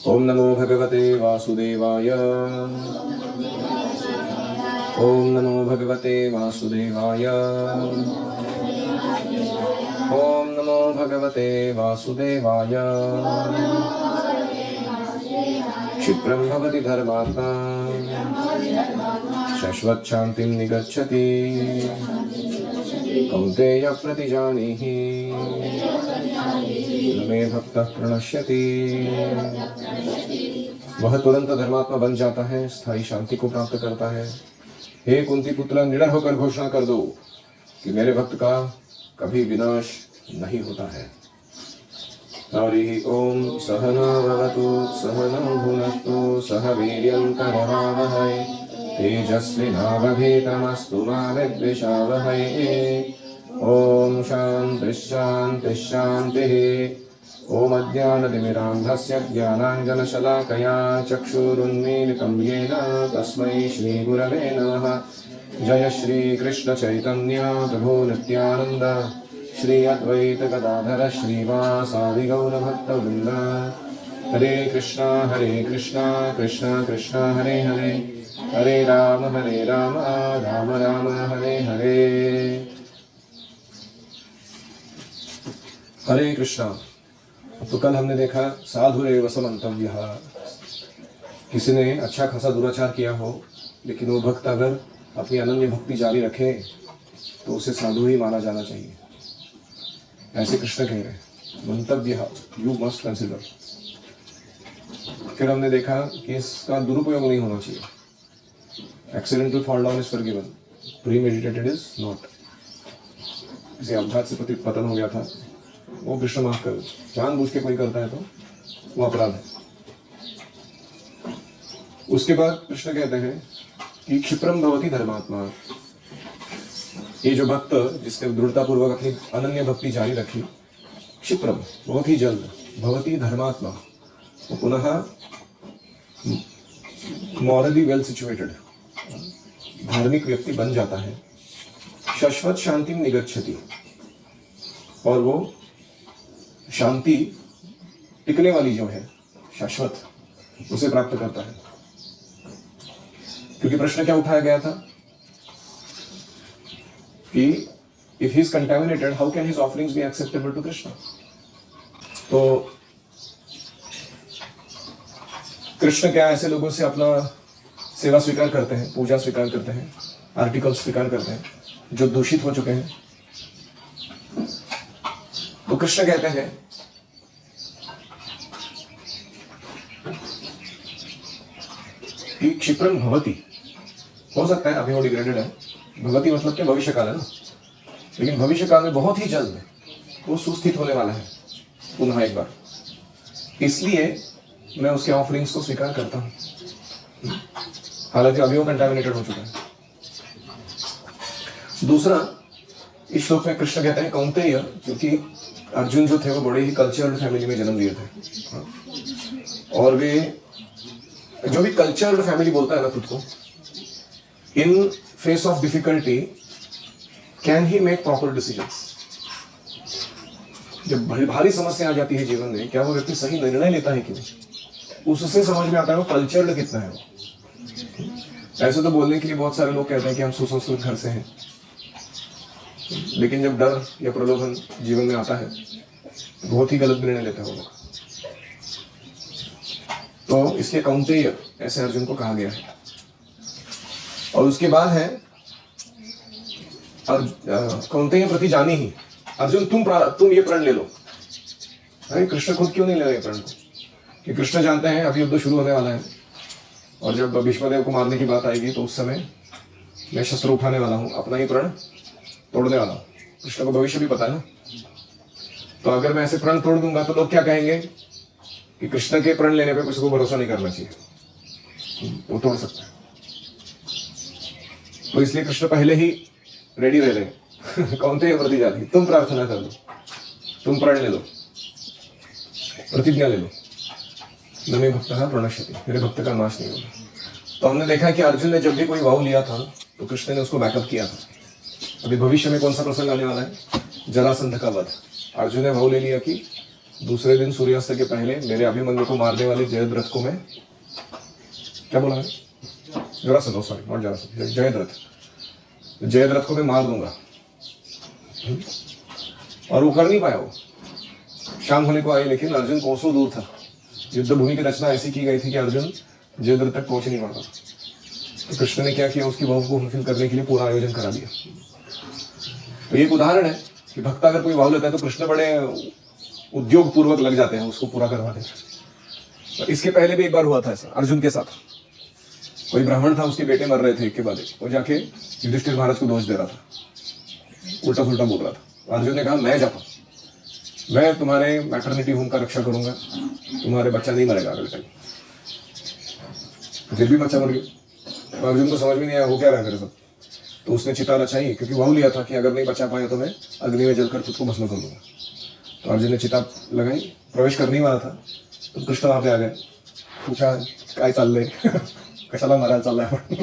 ओम नमो भगवते वासुदेवाय। ओम नमो भगवते वासुदेवाय। ओम नमो भगवते वासुदेवाय। क्षिप्रं भवति धर्मात्मा शाश्वत शांतिं निगच्छति। कौन्तेय प्रतिजानीहि न मे भक्तः प्रणश्यति। वह तुरंत धर्मात्मा बन जाता है, स्थायी शांति को प्राप्त करता है। हे कुंती पुत्र, निडर होकर घोषणा कर दो कि मेरे भक्त का कभी विनाश नहीं होता है। हरि ओम सहना भवतु सहनौ भुनक्तु सह वीर्यं करवावहै तेजस्विनावधीतमस्तु मा विद्विषावहै। ओम शांति शांति शांतिः। ओम अज्ञानतिमिरान्धस्य ज्ञानाञ्जनशलाकया चक्षुरुन्मीलितं येन तस्मै श्रीगुरवे नमः। जय श्री कृष्ण चैतन्य प्रभु नित्यानंद श्री अद्वैत गदाधर श्रीवासादि गौरभक्तवृंद। हरे कृष्णा कृष्णा कृष्णा हरे हरे, हरे राम राम राम हरे हरे। हरे कृष्णा। तो कल हमने देखा साधुरेव समन्तव्यः। किसी ने अच्छा खासा दुराचार किया हो लेकिन वो भक्त अगर अपनी अनन्य भक्ति जारी रखे तो उसे साधु ही माना जाना चाहिए, ऐसे कृष्ण कह रहे हैं। मंतव्य यू मस्ट कंसिडर। फिर हमने देखा कि इसका दुरुपयोग नहीं होना चाहिए। Accidental fall down is forgiven, premeditated is not. किसी अपघात से पतन हो गया था, वो कृष्ण माफ कर। जानबूझ के कोई करता है तो वो अपराध है। उसके बाद कृष्ण कहते हैं कि क्षिप्रम भवति धर्मात्मा। ये जो भक्त जिसने दृढ़तापूर्वक अपनी अनन्य भक्ति जारी रखी, क्षिप्रम बहुत ही जल्द, भवति धर्मात्मा, वो पुनः मॉरली वेल सिचुएटेड धार्मिक व्यक्ति बन जाता है। शाश्वत शांति निगच्छति, और वो शांति टिकने वाली जो है शाश्वत, उसे प्राप्त करता है। क्योंकि प्रश्न क्या उठाया गया था कि if he is contaminated how can his offerings be acceptable to Krishna. तो कृष्ण क्या ऐसे लोगों से अपना सेवा स्वीकार करते हैं, पूजा स्वीकार करते हैं, आर्टिकल्स स्वीकार करते हैं जो दूषित हो चुके हैं। तो कृष्ण कहते हैं कि क्षिप्रम भवति, हो सकता है अभी वो डिग्रेडेड है, भवति मतलब क्या, भविष्य काल है ना, लेकिन भविष्य काल में बहुत ही जल्द वो सुस्थित होने वाला है पुनः एक बार। इसलिए मैं उसके ऑफरिंग्स को स्वीकार करता हूं, हालांकि अभी वो कंटामिनेटेड हो चुका है। दूसरा, इस श्लोक में कृष्ण कहते हैं कौन्तेय, क्योंकि अर्जुन जो थे वो बड़े ही कल्चर्ड फैमिली में जन्म लिए थे, और वे जो भी कल्चर्ड फैमिली बोलता है ना खुद को, in face of difficulty can he make proper decisions. जब भारी समस्या आ जाती है जीवन में, क्या वो व्यक्ति सही निर्णय लेता है कि नहीं, उससे समझ में आता है वो कल्चर्ड कितना है वो। ऐसे तो बोलने के लिए बहुत सारे लोग कहते हैं कि हम सुसंस्कृत घर से हैं, लेकिन जब डर या प्रलोभन जीवन में आता है बहुत ही गलत निर्णय लेते हैं वो लोग। तो इसलिए कौन्तेय ऐसे अर्जुन को कहा गया है। और उसके बाद है कौन्तेय प्रति जानी ही, अर्जुन तुम ये प्रण ले लो। अरे कृष्ण खुद क्यों नहीं ले रहे प्रण को? कि कृष्ण जानते हैं अभी युद्ध शुरू होने वाला है, और जब भीष्मदेव को मारने की बात आएगी तो उस समय मैं शस्त्र उठाने वाला हूँ, अपना ही प्रण तोड़ने वाला हूँ। कृष्ण को भविष्य भी पता है ना। तो अगर मैं ऐसे प्रण तोड़ दूंगा तो लोग क्या कहेंगे कि कृष्ण के प्रण लेने पे किसी को भरोसा नहीं करना चाहिए, वो तोड़ सकता है। तो इसलिए कृष्ण पहले ही रेडी रह रहे। कौन्तेय प्रति जानी, तुम प्रार्थना कर लो, तुम प्रण ले लो, प्रतिज्ञा ले लो, न मे भक्तः प्रणश्यति, मेरे भक्त का नाश नहीं होगा। तो हमने देखा कि अर्जुन ने जब भी कोई वाव लिया था तो कृष्ण ने उसको बैकअप किया था। अभी भविष्य में कौन सा प्रसंग आने वाला है, जरासंध का वध। अर्जुन ने वाव ले लिया कि दूसरे दिन सूर्यास्त के पहले मेरे अभिमन्यु को मारने वाले जयद्रथ को मैं, क्या बोला है, जरासंध, सॉरी नॉट जरासंध, जयद्रथ को मैं मार दूंगा। और वो कर नहीं पाया। वो शाम होने को आई, लेकिन अर्जुन कोसों दूर था। युद्ध भूमि की रचना ऐसी की गई थी कि अर्जुन जयद्रथ तक पहुंच नहीं पाता। तो कृष्ण ने क्या किया, उसकी भाव को फुलफिल करने के लिए पूरा आयोजन करा दिया। तो ये एक उदाहरण है कि भक्त अगर कोई भाव लेता है तो कृष्ण बड़े उद्योग पूर्वक लग जाते हैं उसको पूरा करवाने में। तो इसके पहले भी एक बार हुआ था ऐसा अर्जुन के साथ। कोई ब्राह्मण था, उसके बेटे मर रहे थे एक के बाद एक, वो जाके युधिष्ठिर महाराज को दोष दे रहा था, उल्टा सुल्टा बोल रहा था। अर्जुन ने कहा मैं जाता हूँ, मैं तुम्हारे मैटरनिटी होम का रक्षा करूंगा, तुम्हारे बच्चा नहीं मरेगा अगले टाइम। फिर भी बच्चा मर गया। तो अर्जुन को समझ में नहीं आया हो क्या रहा मेरे साथ। तो उसने चिता रचाई, क्योंकि वाहू लिया था कि अगर नहीं बचा पाया तो मैं अग्नि में जलकर खुद को भस्म कर लूंगा। तो अर्जुन ने चिता लगाई, प्रवेश करने वाला था, तो कृष्ण वहां पे आ गए, पूछा काय चाललंय, कशाला मारायला चाललाय आपण।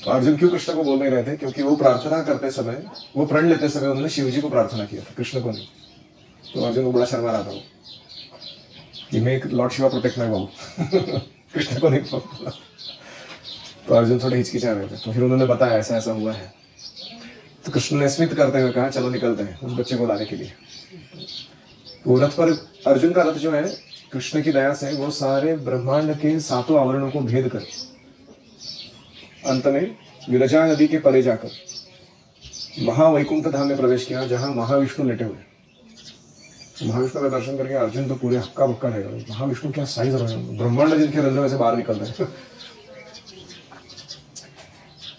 तो अर्जुन क्यों कृष्ण को बोल नहीं रहे थे, क्योंकि वो प्रार्थना करते समय, वो प्रण लेते समय उन्होंने शिवजी को प्रार्थना किया था, कृष्ण को नहीं। तो अर्जुन को बड़ा शर्मा रहा था वो कि मैं Lord Shiva protect my wow, Krishna को नहीं बोला। तो अर्जुन थोड़े हिचकिचा रहे थे। तो फिर उन्होंने बताया ऐसा ऐसा हुआ है। तो कृष्ण ने स्मित करते हुए कहा चलो निकलते हैं उस बच्चे को लाने के लिए। वो रथ पर, अर्जुन का रथ जो है कृष्ण की दया से वो सारे ब्रह्मांड के सातों आवरणों को भेद कर अंत में विरजा नदी के परे जाकर महावैकुंठ धाम में प्रवेश किया, जहां महाविष्णु लेटे हुए। महाविष्णु का दर्शन करके अर्जुन तो पूरे हक्का बक्का रहेगा, महाविष्णु क्या साइज रहे हैं, ब्रह्मांड जिनके रंध्र में से बाहर निकल रहे।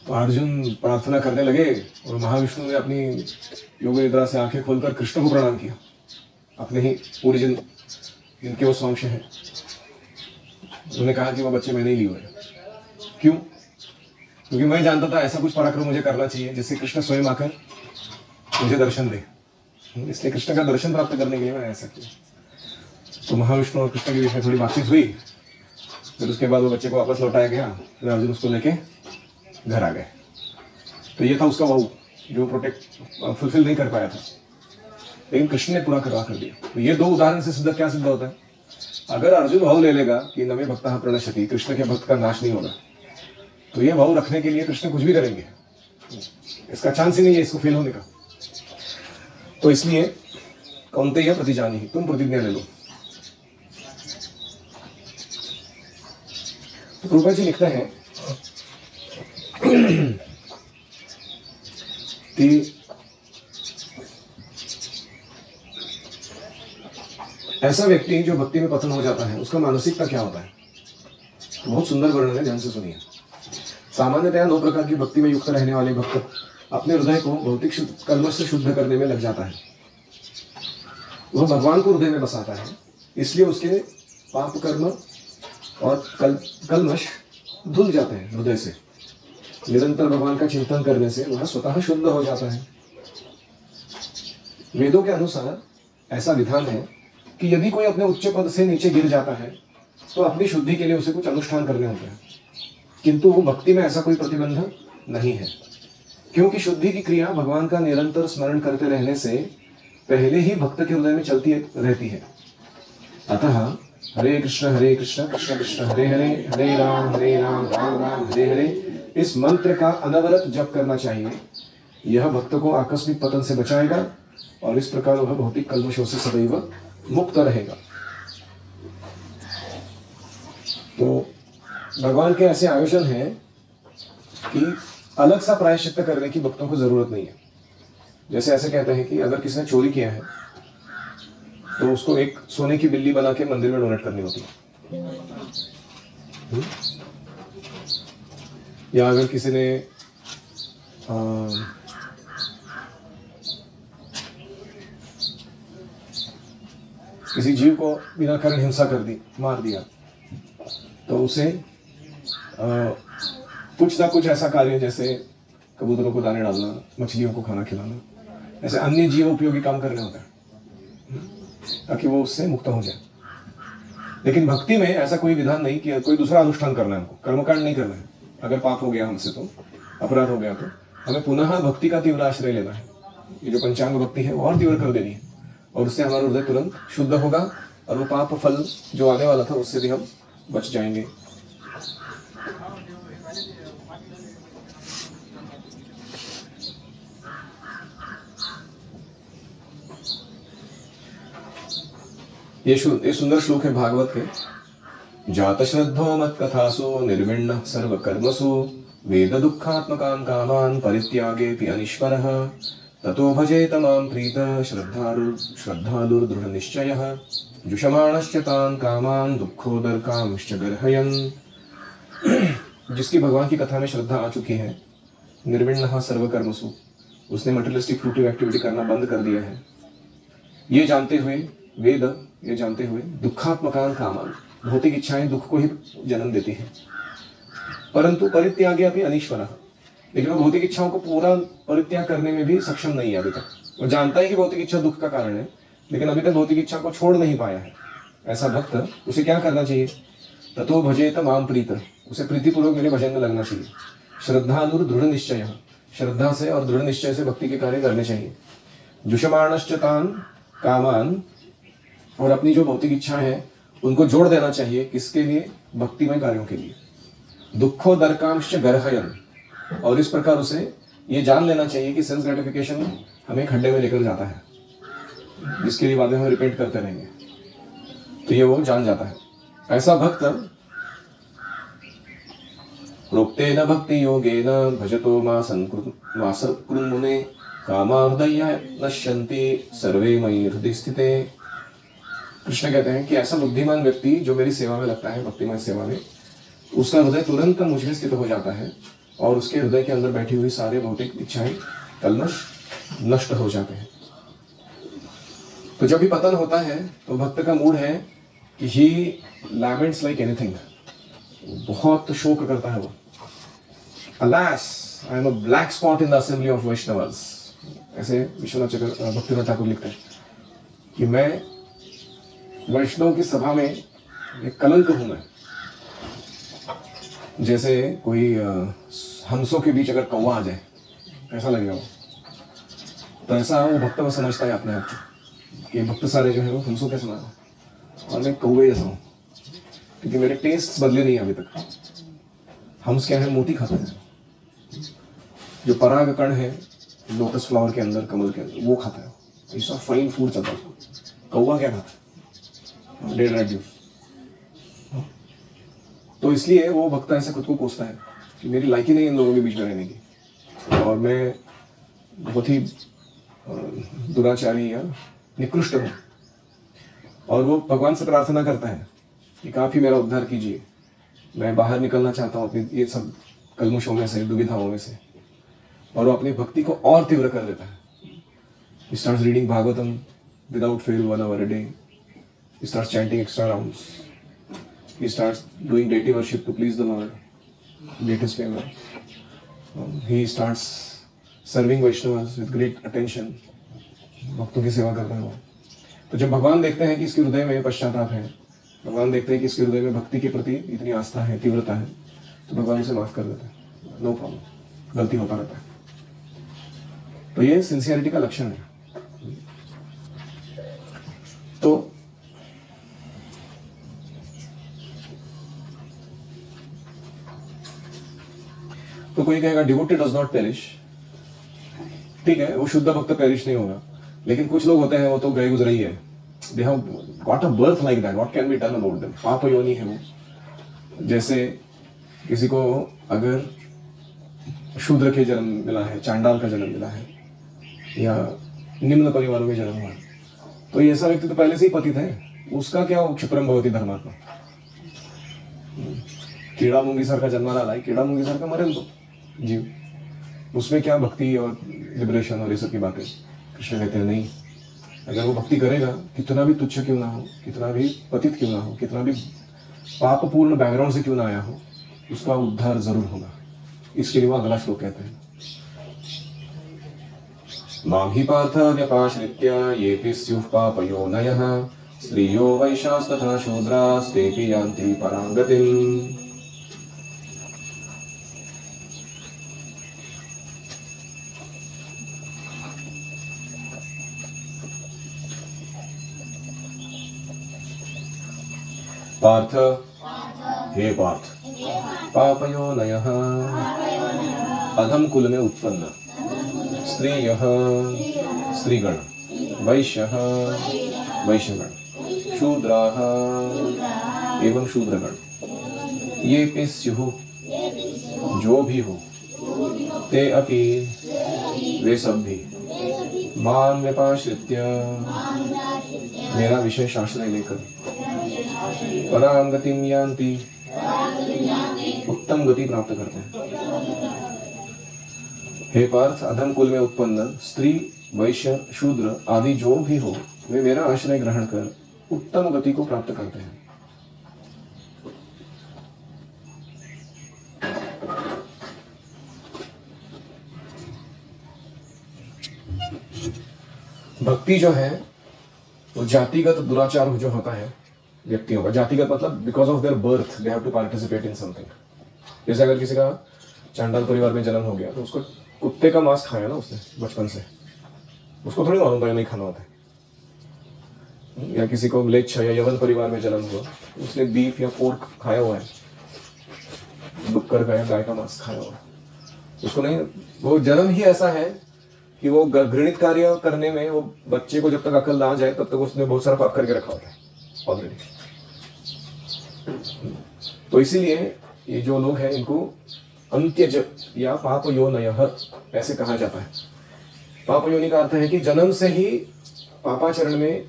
तो अर्जुन प्रार्थना करने लगे और महाविष्णु ने अपनी योग निद्रा से आंखें खोलकर कृष्ण को प्रणाम किया, अपने ही पूरी जिनके वो स्वांश हैं। उन्होंने कहा कि वो बच्चे मैंने ही लिए हुए। क्यों? क्योंकि मैं जानता था ऐसा कुछ पराक्रम मुझे करना चाहिए जिससे कृष्ण स्वयं आकर मुझे दर्शन दे। इसलिए कृष्ण का दर्शन प्राप्त करने के लिए मैंने ऐसा किया। तो महाविष्णु और कृष्ण के बीच में थोड़ी बातचीत हुई। फिर उसके बाद वो बच्चे को वापस लौटाया गया। फिर अर्जुन उसको लेके घर आ गए। तो ये था उसका वाऊ जो फुलफिल नहीं कर पाया था, लेकिन कृष्ण ने पूरा करवा कर दिया। तो ये दो उदाहरण से सिद्ध क्या सिद्ध होता है, अगर अर्जुन भाव ले लेगा कि नमे भक्तः प्रणश्यति, कृष्ण के भक्त का नाश नहीं होगा, तो ये भाव रखने के लिए कृष्ण कुछ भी करेंगे, इसका चांस ही नहीं है इसको फेल होने का। तो इसलिए कौन्तेय प्रतिजानीहि, तुम प्रतिज्ञा ले लो। तो प्रभुपा जी लिखते हैं कि ऐसा व्यक्ति जो भक्ति में पतन हो जाता है उसका मानसिकता क्या होता है। तो बहुत सुंदर वर्णन है, ध्यान से सुनिए। सामान्यतया 9 प्रकार की भक्ति में युक्त रहने वाले भक्त अपने हृदय को भौतिक कलमश से शुद्ध करने में लग जाता है। वह भगवान को हृदय में बसाता है, इसलिए उसके पाप कर्म और कलमश धुल जाते हैं हृदय से। निरंतर भगवान का चिंतन करने से वह स्वतः शुद्ध हो जाता है। वेदों के अनुसार ऐसा विधान है कि यदि कोई अपने उच्च पद से नीचे गिर जाता है तो अपनी शुद्धि के लिए उसे कुछ अनुष्ठान करने होते हैं, किंतु वो भक्ति में ऐसा कोई प्रतिबंध नहीं है, क्योंकि शुद्धि की क्रिया भगवान का निरंतर स्मरण करते रहने से पहले ही भक्त के हृदय में चलती रहती है। अतः हरे कृष्ण कृष्ण कृष्ण हरे हरे, हरे राम राम राम हरे हरे, इस मंत्र का अनवरत जप करना चाहिए। यह भक्त को आकस्मिक पतन से बचाएगा और इस प्रकार वह भौतिक कल्मशों से सदैव मुक्त रहेगा। तो भगवान के ऐसे आयोजन हैं कि अलग सा प्रायश्चित्त करने की भक्तों को जरूरत नहीं है। जैसे ऐसे कहते हैं कि अगर किसी ने चोरी किया है तो उसको एक सोने की बिल्ली बना के मंदिर में डोनेट करनी होती है। या अगर किसी ने किसी जीव को बिना कारण हिंसा कर दी, मार दिया, तो उसे कुछ ना कुछ ऐसा कार्य, जैसे कबूतरों को दाने डालना, मछलियों को खाना खिलाना, ऐसे अन्य जीव उपयोगी काम करने होते हैं ताकि वो उससे मुक्त हो जाए। लेकिन भक्ति में ऐसा कोई विधान नहीं कि कोई दूसरा अनुष्ठान करना है, हमको कर्मकांड नहीं करना है। अगर पाप हो गया हमसे, तो अपराध हो गया, तो हमें पुनः भक्ति का तीव्र आश्रय लेना है। ये जो पंचांग भक्ति है वो और तीव्र कर देनी है, और उससे हमारा हृदय तुरंत शुद्ध होगा और वो पाप फल जो आने वाला था उससे भी हम बच जाएंगे। ये सुंदर श्लोक है भागवत के। जात श्रद्धो मत कथासु निर्विण्ण सर्व कर्मसु वेद दुखात्मकान् कामान् परित्यागेऽपि अनीश्वरः ततो भजेत मां प्रीतः श्रद्धालुर्दृढ़ निश्चयः जुषमाणश्च तान् कामान् दुःखोदरकांश्च गर्हयन्। जिसकी भगवान की कथा में श्रद्धा आ चुकी है, निर्विण्णः सर्वकर्मसु, उसने मटेरियलिस्टिक फ्रूटिव एक्टिविटी करना बंद कर दिया है, ये जानते हुए वेद, ये जानते हुए दुखात्मकान् कामान्, भौतिक इच्छाएं दुख को ही जन्म देती हैं, परंतु परित्यागे अपनी अनीश्वरः, लेकिन वो भौतिक इच्छाओं को पूरा परित्याग करने में भी सक्षम नहीं है अभी तक। वो जानता है कि भौतिक इच्छा दुख का कारण है, लेकिन अभी तक भौतिक इच्छा को छोड़ नहीं पाया है। ऐसा भक्त, उसे क्या करना चाहिए? ततो भजेत मां प्रीतः, उसे प्रीतिपूर्वक मेरे भजन में लगना चाहिए। श्रद्धालुर दृढ़ निश्चय, श्रद्धा से और दृढ़ निश्चय से भक्ति के कार्य करने चाहिए। जुषमाणश्च तान् कामान्, और अपनी जो भौतिक इच्छा है उनको जोड़ देना चाहिए। किसके लिए? भक्तिमय कार्यों के लिए। दुःखोदरकांश्च गर्हयन्, और इस प्रकार उसे ये जान लेना चाहिए कि सेंस ग्रेटिफिकेशन हमें खड्डे में लेकर जाता है, जिसके लिए बाद में हम रिपीट करते रहेंगे, तो ये वो जान जाता है। ऐसा भक्त प्रोक्तेन भक्ति योगेन भजतो मासकृन्मुने कामार्दय नश्यन्ति सर्वे मयि हृदि स्थिते। कृष्ण कहते हैं कि ऐसा बुद्धिमान व्यक्ति जो मेरी सेवा में लगता है, भक्तिमय सेवा में, उसका हृदय तुरंत मुझ में स्थित हो जाता है और उसके हृदय के अंदर बैठी हुई सारे भौतिक इच्छाएं, कल्मश नष्ट हो जाते हैं। तो जब भी पतन होता है तो भक्त का मूड है कि ही लैमेंट्स लाइक एनीथिंग, बहुत शोक करता है वो। Alas I am a black spot in the assembly of Vaishnavas, ऐसे विश्वनाथ भक्तिनाथ ठाकुर लिखते हैं कि मैं वैष्णव की सभा में एक कलंक हूं। मैं जैसे कोई हंसों के बीच अगर कौवा आ जाए कैसा लगेगा वो, तो ऐसा वो भक्त वो समझता है अपने आप को। ये भक्त सारे जो है वो हंसों के समान है और मैं कौवे जैसा हूँ, क्योंकि मेरे टेस्ट बदले नहीं अभी तक। हंस क्या है? मोती खाता है, जो पराग कण है लोटस फ्लावर के अंदर, कमल के अंदर, वो खाता है। ऐसा फाइन फूड चलता है। कौवा क्या खाता है? Dead red juice. तो इसलिए वो भक्त ऐसे खुद को कोसता है कि मेरी लायकी नहीं इन लोगों के बीच में रहने की, और मैं बहुत ही दुराचारी या निकृष्ट हूँ। और वो भगवान से प्रार्थना करता है कि काफी मेरा उद्धार कीजिए, मैं बाहर निकलना चाहता हूँ अपनी ये सब कलमुशों में से, दुविधाओं में से। और वो अपनी भक्ति को और तीव्र कर देता है। He starts reading Bhagavatam without fail 1 hour a day. He starts chanting extra rounds. He starts doing deity worship to please the Lord, get his favor. He starts serving Vaishnavas with great attention. भक्तों की सेवा करता है वो। तो जब भगवान देखते हैं कि इसके हृदय में पश्चाताप है, भगवान देखते हैं कि इसके हृदय में भक्ति के प्रति इतनी आस्था है, तीव्रता है, तो भगवान उसे माफ कर देते हैं। नो प्रॉब्लम, गलती होता रहता है। तो ये सिंसियरिटी का लक्षण है। तो कोई कहेगा डिवोटी डज नॉट पेरिश, ठीक है, वो शुद्ध भक्त पेरिश नहीं होगा, लेकिन कुछ लोग होते हैं वो तो गए गुजरे ही है। They have got a birth like that, what can be done about them. पाप योनि है वो। जैसे किसी को अगर शूद्र के जन्म मिला है, चांडाल का जन्म मिला है, या निम्न परिवारों में जन्म हुआ, तो ये ऐसा व्यक्ति तो पहले से ही पतित है, उसका क्या क्षिप्रम भवति धर्मात्मा। कीड़ा मूंगी सर का जन्म रहा है, कीड़ा मूंगी सर का मरेल तो जीव, उसमें क्या भक्ति और लिबरेशन और ये सब की बातें। कृष्ण कहते हैं नहीं, अगर वो भक्ति करेगा, कितना भी तुच्छ क्यों ना हो, कितना भी पतित क्यों ना हो, कितना भी पापपूर्ण बैकग्राउंड से क्यों ना आया हो, उसका उद्धार जरूर होगा। इसके लिए वो अगला श्लोक कहते हैं, मां हि पार्थ व्यपाश्रित्य येऽपि स्युः पापयोनयः स्त्रियो वैश्यास्तथा शूद्रास्तेऽपि यान्ति परां गतिम्। पार्थ, हे पार्थ, पापयोनयः अधम कुल में उत्पन्न स्त्रियः स्त्रीगण, वैश्यः वैश्यगण, शूद्राः एवं शूद्रगण, ये पे स्युः जो भी हो, ते अपि वे सब भी, मां व्यपाश्रित्य मेरा विशेष आश्रय लेकर, पराम गतिम यान्ति उत्तम गति प्राप्त करते हैं। हे पार्थ, अधम कुल में उत्पन्न स्त्री, वैश्य, शूद्र आदि जो भी हो, वे मेरा आश्रय ग्रहण कर उत्तम गति को प्राप्त करते हैं। भक्ति जो है वो जातिगत दुराचार जो होता है व्यक्तियों का, जातिगत मतलब because of their birth they have to participate in something. जैसे अगर किसी का चांडाल परिवार में जन्म हो गया तो उसको कुत्ते का मांस खाया ना उसने बचपन से, उसको थोड़ी मालूम था नहीं खाना होता है। या किसी को म्लेच्छ या यवन परिवार में जन्म हुआ, उसने बीफ या पोर्क खाया हुआ है, डुक्कर का या गाय का मांस खाया हुआ है, उसको नहीं, वो जन्म ही ऐसा है कि वो घृणित कार्य करने में, वो बच्चे को जब तक अकल ना आ जाए तब तक उसने बहुत सारा पाप करके रखा होता है ऑलरेडी। तो इसीलिए ये जो लोग हैं इनको अंत्यज या पाप योनयः ऐसे कहा जाता है। पाप योनि का अर्थ है कि जन्म से ही पापाचरण में,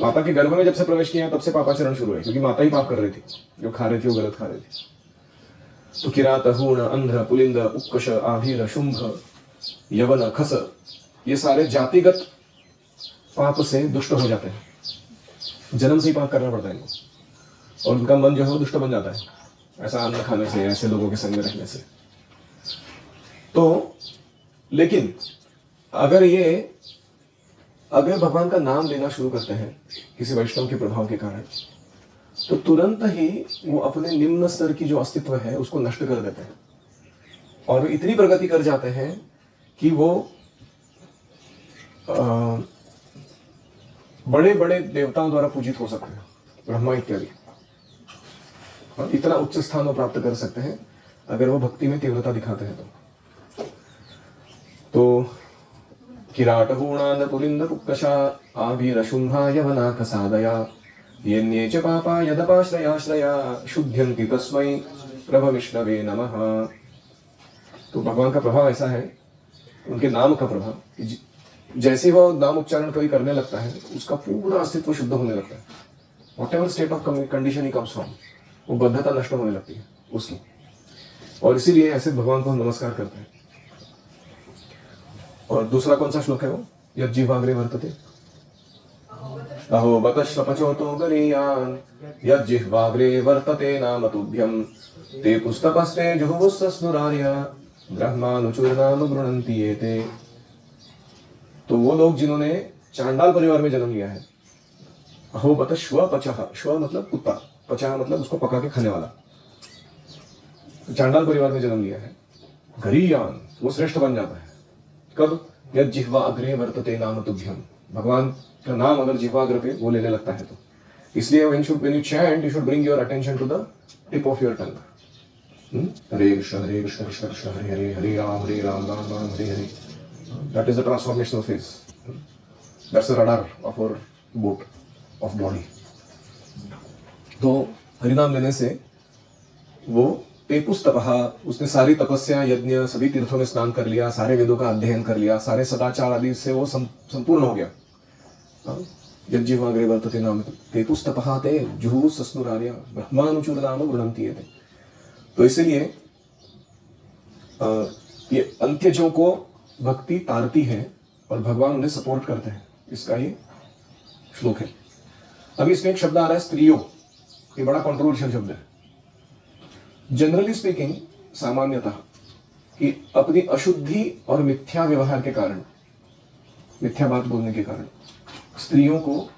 माता के गर्भ में जब से प्रवेश किया तब से पापाचरण शुरू है, क्योंकि माता ही पाप कर रही थी, जो खा रही थी वो गलत खा रही थी। तो किरात, हूण, अंध्र, पुलिंद, उक्कश, आभीर, शुंभ, यवन, खस, ये सारे जातिगत पाप से दुष्ट हो जाते हैं। जन्म से ही पाप करना पड़ता है इनको, और उनका मन जो है वो दुष्ट बन जाता है ऐसा अन्न खाने से, ऐसे लोगों के संग में रहने से। तो लेकिन अगर भगवान का नाम लेना शुरू करते हैं किसी वैष्णव के प्रभाव के कारण, तो तुरंत ही वो अपने निम्न स्तर की जो अस्तित्व है उसको नष्ट कर देते हैं, और इतनी प्रगति कर जाते हैं कि वो बड़े बड़े देवताओं द्वारा पूजित हो सकते हैं, ब्रह्मा इत्यादि, और इतना उच्च स्थान वो प्राप्त कर सकते हैं अगर वो भक्ति में तीव्रता दिखाते हैं। तो किराट, हूणान, पुलिंद, कुक्कशा, आभीर, शुंभा, यवना, कसादया, येन्ये च पापा यदपाश्रयाश्रया शुद्ध्यन्ति तस्मै प्रभविष्णवे नमः। तो भगवान का प्रभाव ऐसा है, उनके नाम का प्रभाव, जैसे वो नाम उच्चारण कोई करने लगता है उसका पूरा अस्तित्व शुद्ध होने लगता है। What ever state of condition he comes from, वो बद्धता नष्ट होने लगती है उसकी, और इसीलिए ऐसे भगवान को हम नमस्कार करते हैं। और दूसरा कौन सा श्लोक है वो, यज्जिह्वाग्रे वर्तते, अहो बतश्वपचोतो गरीयान् यज्जिह्वाग्रे वर्तते नाम तुभ्यं ते पुस्तकस्ते जुहुवुस्सस्नुरार्या ब्रह्मानुचूर्णाम गृह्णन्ति ये ते। तो वो लोग जिन्होंने चांडाल परिवार में जन्म लिया है, अहो बत श्वपचः, श्व मतलब कुत्ता, पचा मतलब उसको पका के खाने वाला, चांडाल परिवार में जन्म लिया है, गरीयान वो श्रेष्ठ बन जाता है। कब, यज्जिह्वा अग्रे वर्तते नाम तुभ्यम, भगवान का नाम अगर जिह्वाग्र पे वो लेने लगता है तो। इसलिए when you chant, you should bring your attention to the tip of your tongue. Hare Krishna Krishna Krishna Hare Hare, Hare Ram Ram Ram Hare Hare. That is the transformational phase. That's the radar of our boat of body. तो हरिनाम लेने से वो पेपुस तपहा, उसने सारी तपस्या, यज्ञ, सभी तीर्थों में स्नान कर लिया, सारे वेदों का अध्ययन कर लिया, सारे सदाचार आदि से वो संपूर्ण हो गया। यज्जिह्वाग्रे वर्तते नाम पेपुस तपहा ते जुहुवुस्सस्नुरार्या ब्रह्मानुचूर्णाम गृह्णन्ति ये ते। तो इसलिए ये अंत्यजों को भक्ति तारती है और भगवान उन्हें सपोर्ट करते हैं, इसका ये श्लोक है। अभी इसमें एक शब्द आ रहा है स्त्रियों, ये बड़ा कंट्रोवर्शियल शब्द है। जनरली स्पीकिंग, सामान्यतः कि अपनी अशुद्धि और मिथ्या व्यवहार के कारण, मिथ्या बात बोलने के कारण स्त्रियों को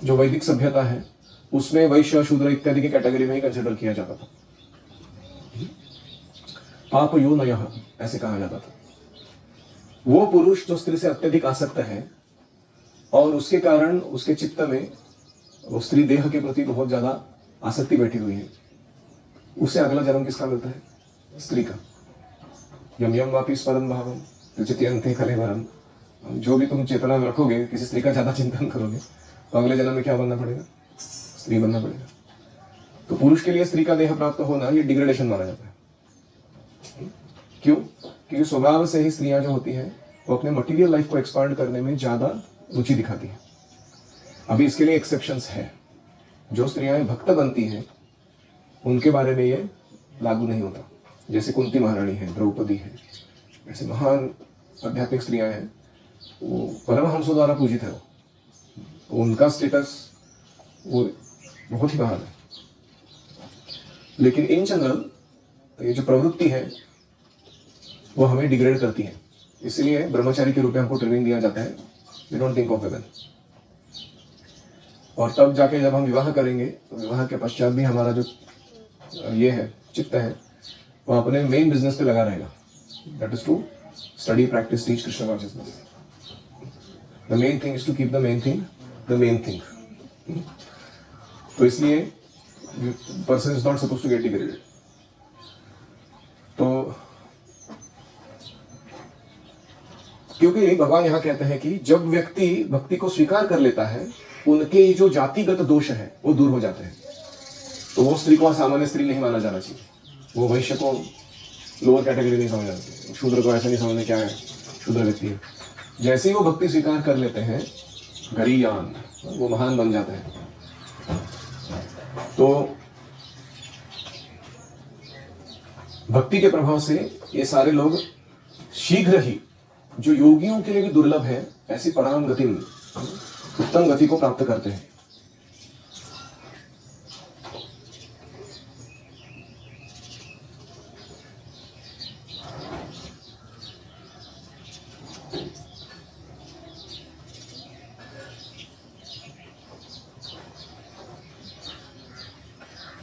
जो वैदिक सभ्यता है उसमें वैश्य, शूद्र इत्यादि की कैटेगरी में ही कंसिडर किया जाता था। पाप योनयः ऐसे कहा जाता था। वो पुरुष जो स्त्री से अत्यधिक आसक्त है और उसके कारण उसके चित्त में वो स्त्री देह के प्रति बहुत ज्यादा आसक्ति बैठी हुई है, उसे अगला जन्म किसका मिलता है? स्त्री का। यम यम वापि स्मरन् भावम त्यजत्यन्ते कलेवरम। जो भी तुम चेतना में रखोगे, किसी स्त्री का ज्यादा चिंतन करोगे, तो अगले जन्म में क्या बनना पड़ेगा? स्त्री बनना पड़ेगा। तो पुरुष के लिए स्त्री का देह प्राप्त होना ये डिग्रेडेशन माना जाता है। क्यों? क्योंकि स्वभाव से ही स्त्रियां जो होती हैं वो अपने मटेरियल लाइफ को एक्सपांड करने में ज्यादा रुचि दिखाती है। अभी इसके लिए एक्सेप्शंस है। जो स्त्रियां भक्त बनती हैं उनके बारे में ये लागू नहीं होता। जैसे कुंती महारानी है, द्रौपदी है, ऐसे महान आध्यात्मिक स्त्रियां हैं, वो परमहंसों द्वारा पूजित है। वो उनका स्टेटस वो बहुत ही महान है। लेकिन इन जनरल ये जो प्रवृत्ति है वो हमें डिग्रेड करती है। इसलिए ब्रह्मचारी के रूप में हमको ट्रेनिंग दिया जाता है, we don't think of women. और तब जाके जब हम विवाह करेंगे तो विवाह के पश्चात भी हमारा जो ये है चित्त है वो अपने मेन बिजनेस पे लगा रहेगा। That is to study, practice, teach Krishna consciousness. The main thing is to keep the main thing the main thing. तो इसलिए person is not suppose to get degraded. तो क्योंकि भगवान यहां कहते हैं कि जब व्यक्ति भक्ति को स्वीकार कर लेता है, उनके जो जातिगत दोष है वो दूर हो जाते हैं। तो वो स्त्री को सामान्य स्त्री नहीं माना जाना चाहिए, वो वैश्य को लोअर कैटेगरी नहीं समझना चाहिए, शूद्र को ऐसा नहीं समझना क्या है शूद्र व्यक्ति है। जैसे ही वो भक्ति स्वीकार कर लेते हैं, गरीयान, वो महान बन जाते हैं। तो भक्ति के प्रभाव से ये सारे लोग शीघ्र ही, जो योगियों के लिए भी दुर्लभ है, ऐसी पराम गति, उत्तम गति को प्राप्त करते हैं।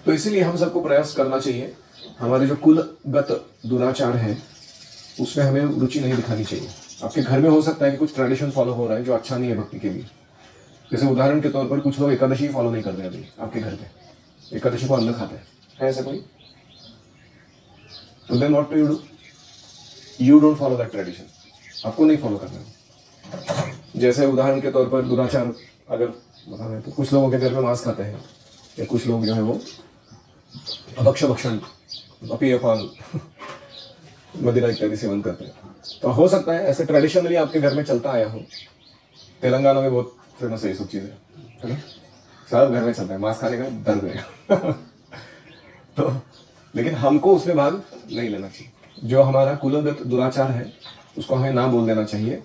तो इसीलिए हम सबको प्रयास करना चाहिए, हमारे जो कुलगत दुराचार है उसमें हमें रुचि नहीं दिखानी चाहिए। आपके घर में हो सकता है कि कुछ ट्रेडिशन फॉलो हो रहा है जो अच्छा नहीं है भक्ति के लिए। जैसे उदाहरण के तौर पर कुछ लोग एकादशी फॉलो नहीं करते अभी आपके घर पे, एकादशी को अन्न खाते हैं, है ऐसा कोई? तो then what do you do? You don't follow that tradition, आपको नहीं फॉलो करना। जैसे उदाहरण के तौर पर दुराचार अगर बताना तो कुछ लोगों के घर में मांस खाते हैं, या कुछ लोग जो है वो अभक्ष भक्षण, अपियपान, मदिरा इत्यादि सेवन करते हैं। तो हो सकता है ऐसे ट्रेडिशनली आपके घर में चलता आया हो। तेलंगाना में बहुत फेमस है ये सब चीजें, है ना? सब घर में चलता है, मांस खाने का दर्द है। तो लेकिन हमको उसमें भाग नहीं लेना चाहिए। जो हमारा कुलगत दुराचार है उसको हमें ना बोल देना चाहिए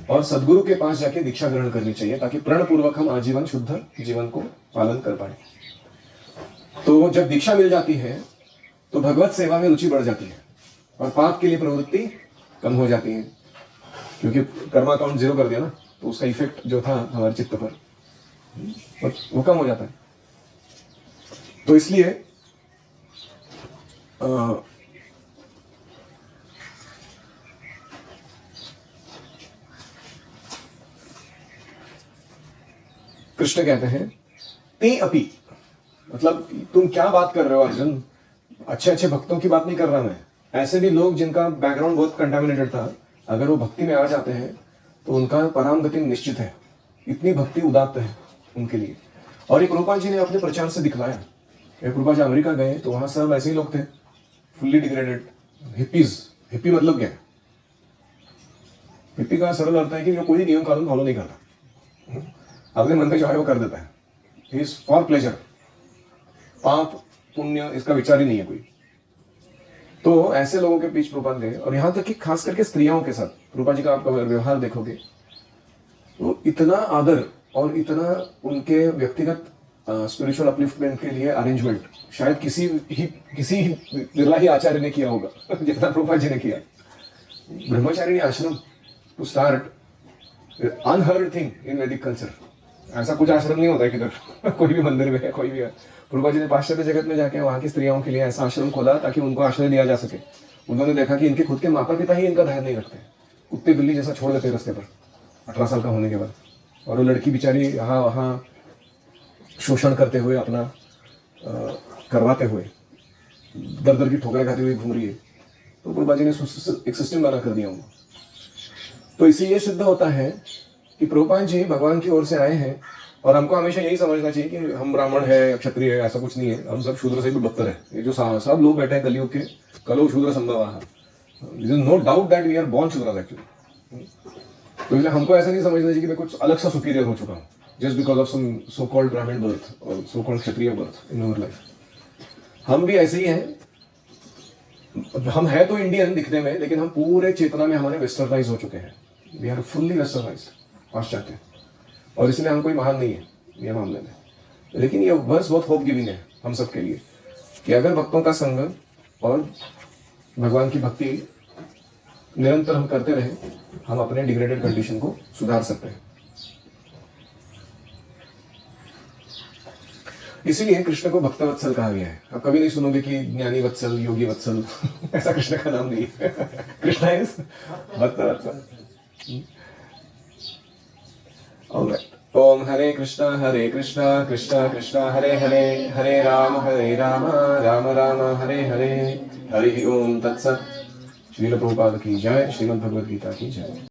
और सदगुरु के पास जाके दीक्षा ग्रहण करनी चाहिए, ताकि प्रण पूर्वक हम आजीवन शुद्ध जीवन को पालन कर पाए। तो जब दीक्षा मिल जाती है तो भगवत सेवा में रुचि बढ़ जाती है और पाप के लिए प्रवृत्ति कम हो जाती है, क्योंकि कर्मा अकाउंट 0 कर दिया ना, तो उसका इफेक्ट जो था हमारे चित्त पर वो कम हो जाता है। तो इसलिए कृष्ण कहते हैं ते अपि, मतलब तुम क्या बात कर रहे हो अर्जुन, अच्छे अच्छे भक्तों की बात नहीं कर रहा मैं। ऐसे भी लोग जिनका बैकग्राउंड बहुत कंटामिनेटेड था, अगर वो भक्ति में आ जाते हैं तो उनका पराम गति निश्चित है। इतनी भक्ति उदात्त है उनके लिए। और ये प्रभुपाद जी ने अपने प्रचार से दिखलाया। ये प्रभुपाद जी अमेरिका गए तो वहां सब ऐसे ही लोग थे, फुल्ली डिग्रेडेड हिप्पीज। हिप्पी मतलब क्या है? हिप्पी का सरल अर्थ है कि जो कोई नियम कानून फॉलो नहीं करता, अपने मन में जो है वो कर देता है, ही इज फॉर प्लेजर। पाप पुण्य इसका विचार ही नहीं है कोई। तो ऐसे लोगों के बीच प्रभुपाद गए, और यहां तक कि खास करके स्त्रियों के साथ प्रभुपाद जी का आपका व्यवहार देखोगे तो इतना आदर और इतना उनके व्यक्तिगत स्पिरिचुअल अपलिफ्टमेंट के लिए अरेंजमेंट शायद किसी बिरला ही आचार्य ने किया होगा जितना प्रभुपाद जी ने किया। Brahmacharini ashram to start unheard thing in Vedic culture. ऐसा कुछ आश्रम नहीं होता है किधर कोई भी मंदिर में है, कोई भी है। प्रभुपाद जी ने पाश्चात्य जगत में जाके वहाँ की स्त्रियों के लिए ऐसा आश्रम खोला ताकि उनको आश्रय दिया जा सके। उन्होंने देखा कि इनके खुद के माता पिता ही इनका ध्यान नहीं रखते, कुत्ते बिल्ली जैसा छोड़ देते रास्ते पर 18 साल का होने के बाद, और वो लड़की बेचारी यहाँ वहाँ शोषण करते हुए अपना करवाते हुए दर दर की ठोकरें खाते हुए घूम रही है, तो प्रभुपाद जी ने एक सिस्टम बना कर दिया उनको। तो इससे ये सिद्ध होता है कि प्रभुपाद जी भगवान की ओर से आए हैं, और हमको हमेशा यही समझना चाहिए कि हम ब्राह्मण है, क्षत्रिय है, ऐसा कुछ नहीं है। हम सब शूद्र से भी बदतर है। ये जो सब लोग बैठे हैं कलयुग के, कलो शूद्र संभव, no doubt that we are born shudra actually. तो इसलिए हमको ऐसा नहीं समझना चाहिए कि मैं कुछ अलग सा सुपीरियर हो चुका हूँ just because of some so called Brahmin birth और so called kshatriya birth in our life. हम भी ऐसे ही हैं। हम है तो इंडियन दिखने में, लेकिन हम पूरे चेतना में हमारे वेस्टर्नाइज हो चुके हैं। वी आर फुल्ली वेस्टर्नाइज, पाश्चात्य, और इसलिए हम कोई महान नहीं है ये मामले में। लेकिन ये वर्स बहुत होप गिविंग है हम सब के लिए कि अगर भक्तों का संग और भगवान की भक्ति निरंतर हम करते रहे, हम अपने डिग्रेडेड कंडीशन को सुधार सकते हैं। इसीलिए कृष्ण को भक्त वत्सल कहा गया है। आप कभी नहीं सुनोगे कि ज्ञानी वत्सल, योगी वत्सल ऐसा कृष्ण का नाम नहीं है। कृष्ण इज भक्त वत्सल। ओम हरे कृष्णा कृष्णा कृष्णा हरे हरे, हरे राम राम राम हरे हरे। हरि ओम तत्सत। श्रील प्रभुपाद की जय। श्रीमद् भगवद गीता की जय।